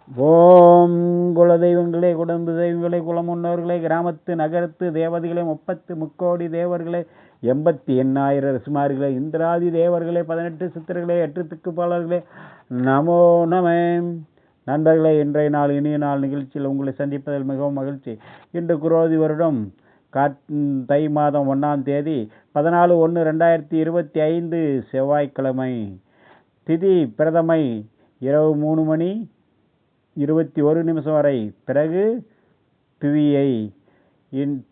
ஓம் குலதெய்வங்களே, குடும்ப தெய்வங்களே, குலமுன்னோர்களே, கிராமத்து நகரத்து தேவதைகளே, 30 முக்கோடி தேவர்களே, 88,000 ரிசுமார்களே, இந்திராதி தேவர்களே, 18 சித்தர்களே, 8 திக்குப்பாளர்களே, நமோ நம. நண்பர்களே, இன்றைய நாள் இனிய நாள் நிகழ்ச்சியில் உங்களை சந்திப்பதில் மிகவும் மகிழ்ச்சி. இன்று குரோதி வருடம் தை மாதம் 1ஆம் தேதி 14/1/2025 செவ்வாய்க்கிழமை. திதி பிரதமை இரவு 3 மணி 21 நிமிஷம் வரை, பிறகு திதியை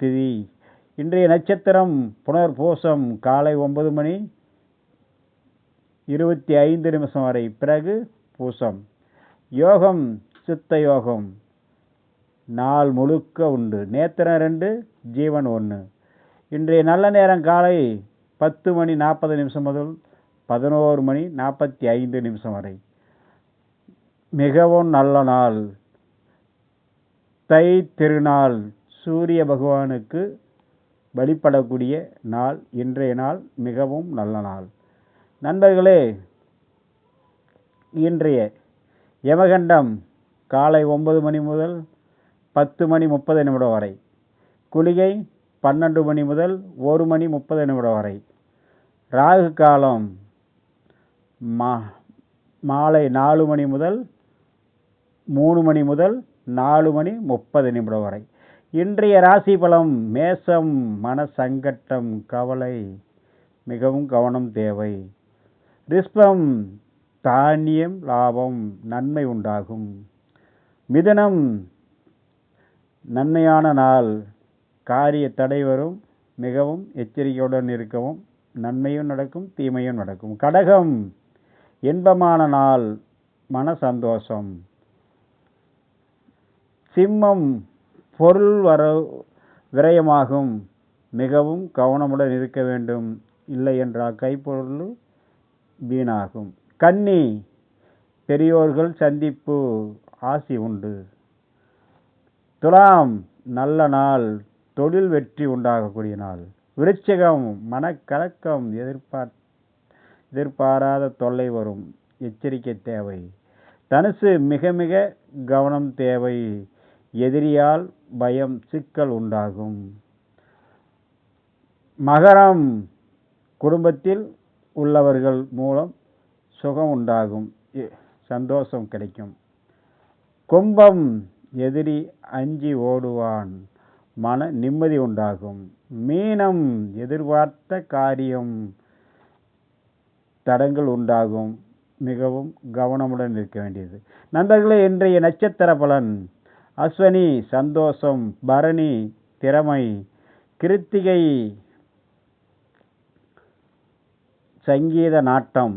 திதி. இன்றைய நட்சத்திரம் புனர்பூசம் காலை 9 மணி 25 நிமிஷம் வரை, பிறகு பூசம். யோகம் சித்த யோகம், நாள் முழுக்க உண்டு. நேத்திரம் 2, ஜீவன் 1. இன்றைய நல்ல நேரம் காலை 10 மணி 40 நிமிஷம் முதல் 11 மணி 45 நிமிஷம் வரை. மிகவும் நல்ல நாள். தை திருநாள், சூரிய பகவானுக்கு வழிபடக்கூடிய நாள். இன்றைய நாள் மிகவும் நல்ல நாள். நண்பர்களே, இன்றைய யமகண்டம் காலை 9 மணி முதல் 10 மணி 30 நிமிடம் வரை. குளிகை 12 மணி முதல் 1 மணி 30 நிமிடம் வரை. ராகு காலம் மாலை 4 மணி முதல் 3 மணி முதல் 4 மணி 30 நிமிடம் வரை. இன்றைய ராசி பலம் மேசம். மன சங்கட்டம், கவலை, மிகவும் கவனம் தேவை. ரிஷபம் தானியம், லாபம், நன்மை உண்டாகும். மிதுனம் நன்மையான நாள், காரிய தடை வரும், மிகவும் எச்சரிக்கையுடன் இருக்கவும். நன்மையும் நடக்கும், தீமையும் நடக்கும். கடகம் இன்பமான நாள், மன சந்தோஷம். சிம்மம் பொருள் விரயமாகும், மிகவும் கவனமுடன் இருக்க வேண்டும், இல்லை என்றால் கைப்பொருள் வீணாகும். கன்னி பெரியோர்கள் சந்திப்பு, ஆசி உண்டு. துலாம் நல்ல நாள், தொழில் வெற்றி உண்டாகக்கூடிய நாள். விருச்சிகம் மனக்கலக்கம், எதிர்பாராத தொல்லை வரும், எச்சரிக்கை தேவை. தனுசு மிக மிக கவனம் தேவை, எதிரியால் பயம், சிக்கல் உண்டாகும். மகரம் குடும்பத்தில் உள்ளவர்கள் மூலம் சுகம் உண்டாகும், சந்தோஷம் கிடைக்கும். கும்பம் எதிரி அஞ்சி ஓடுவான், மன நிம்மதி உண்டாகும். மீனம் எதிர்பார்த்த காரியம் தடங்கள் உண்டாகும், மிகவும் கவனமுடன் இருக்க வேண்டியது. நண்பர்களே, இன்றைய நட்சத்திர பலன் அஸ்வினி சந்தோஷம், பரணி திறமை, கிருத்திகை சங்கீத நாட்டம்,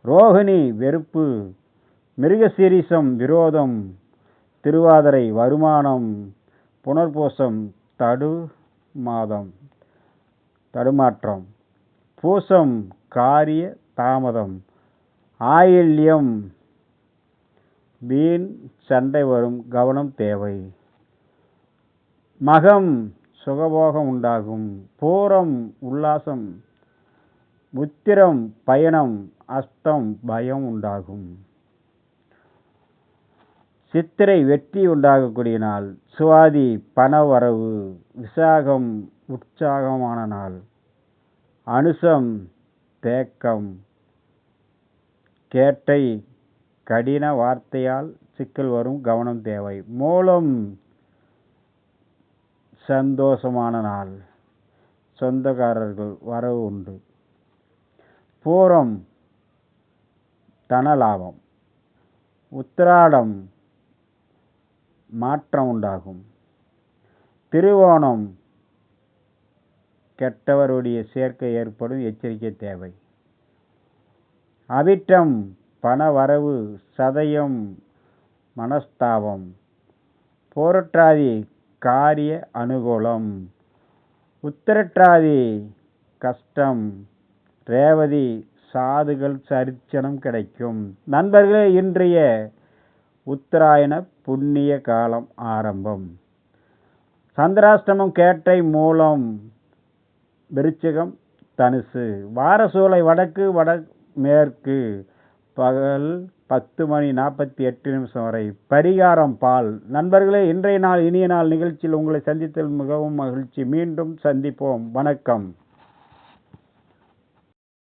ரோகிணி வெறுப்பு, மிருகசீரிசம் விரோதம், திருவாதிரை வருமானம், புனர்பூசம் தடுமாற்றம், பூசம் காரிய தாமதம், ஆயில்யம் வீண் சண்டை வரும், கவனம் தேவை. மகம் சுகபோகம் உண்டாகும். பூரம் உல்லாசம், உத்திரம் பயணம், அஸ்தம் பயம் உண்டாகும். சித்திரை வெற்றி உண்டாகக்கூடிய நாள். சுவாதி பணவரவு, விசாகம் உற்சாகமான நாள். அனுசம் தேக்கம், கேட்டை கடின வார்த்தையால் சிக்கல் வரும், கவனம் தேவை. மூலம் சந்தோஷமான நாள், சொந்தக்காரர்கள் வரவு உண்டு. பூரம் தனலாபம். உத்திராடம் மாற்றம் உண்டாகும். திருவோணம் கெட்டவருடைய சேர்க்கை ஏற்படும், எச்சரிக்கை தேவை. அவிட்டம் பண வரவு, சதயம் மனஸ்தாபம். போரட்டாதி காரிய அனுகூலம். உத்திரட்டாதி கஷ்டம். ரேவதி சாதுகள் சரிச்சனம் கிடைக்கும். நண்பர்களே, இன்றைய உத்தராயண புண்ணிய காலம் ஆரம்பம். சந்திராஷ்டமம் கேட்டை, மூலம், விருச்சிகம், தனுசு. வாரசூலை வடக்கு மேற்கு, பகல் 10:48 வரை. பரிகாரம் பால். நண்பர்களே, இன்றைய நாள் இனிய நாள் நிகழ்ச்சியில் உங்களை சந்தித்ததில் மிகவும் மகிழ்ச்சி. மீண்டும் சந்திப்போம். வணக்கம்.